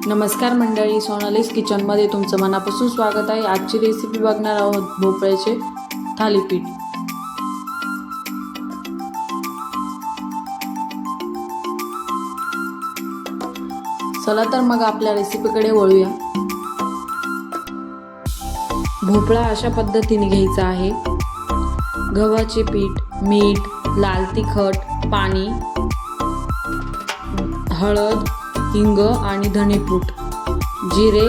नमस्कार मंडळी, सोनालीज किचनमध्ये तुमचं मनापासून स्वागत आहे। आजची रेसिपी बघणार आहोत भोपळ्याचे थालीपीठ। चला तर मग आपल्या रेसिपीकडे वळूया। भोपळा अशा पद्धतीने घ्यायचा आहे। गव्हाचे पीठ, मीठ, लाल तिखट, पाणी, हळद, हिंग आणि धणेपूड, जिरे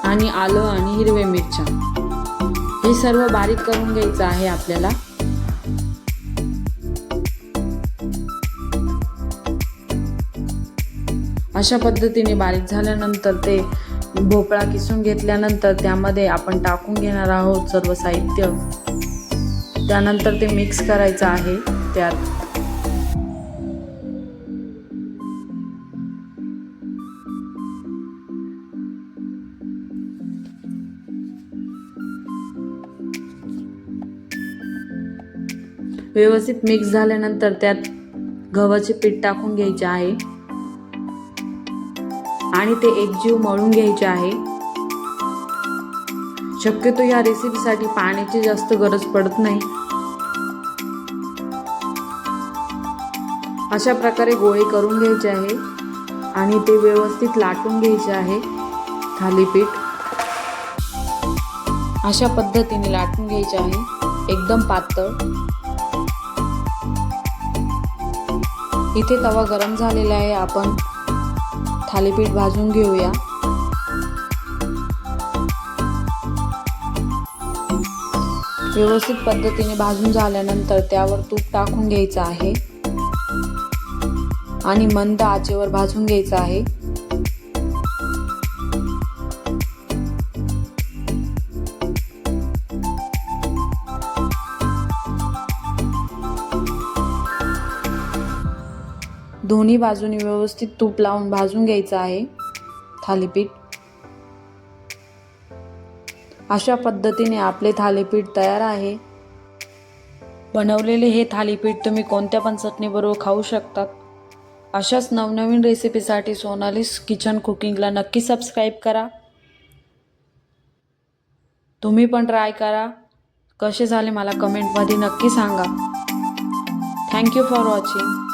आणि आलं आणि हिरव्या मिरच्या हे सर्व बारीक करून घ्यायचं आहे आपल्याला। अशा पद्धतीने बारीक झाल्यानंतर ते भोपळा किसून घेतल्यानंतर त्यामध्ये आपण टाकून घेणार आहोत सर्व साहित्य। त्यानंतर ते मिक्स करायचं आहे। त्यात व्यवस्थित मिक्स झाल्यानंतर त्यात गव्हाचे पीठ टाकून घ्यायचे आहे आणि ते एकजीव मळून घ्यायचे आहे। शक्यतो या रेसिपीसाठी पाण्याची जास्त गरज पडत नाही। अशा प्रकारे गोळे करून घ्यायचे आहे आणि ते व्यवस्थित लाटून घ्यायचे आहे। थालीपीठ अशा पद्धतीने लाटून घ्यायचे आहे, एकदम पातळ। इथे तवा गरम झालेला आहे, आपण थालीपीठ भाजून घेऊया। व्यवस्थित पद्धतीने भाजून झाल्यानंतर त्यावर तूप टाकून घ्यायचं आहे आणि मंद आचेवर भाजून घ्यायचं आहे। दोन्ही बाजूनी व्यवस्थित तूप लावून भाजून घ्यायचं आहे थालीपीठ। अशा पद्धतीने आपले थालीपीठ तयार आहे। बनवलेले हे थालीपीठ तुम्ही कोणत्या पण चटणीबरोबर खाऊ शकतात। अशाच नवनवीन रेसिपीसाठी सोनालीज किचन कुकिंगला नक्की सबस्क्राईब करा। तुम्ही पण ट्राय करा, कसे झाले मला कमेंटमध्ये नक्की सांगा। Thank you for watching.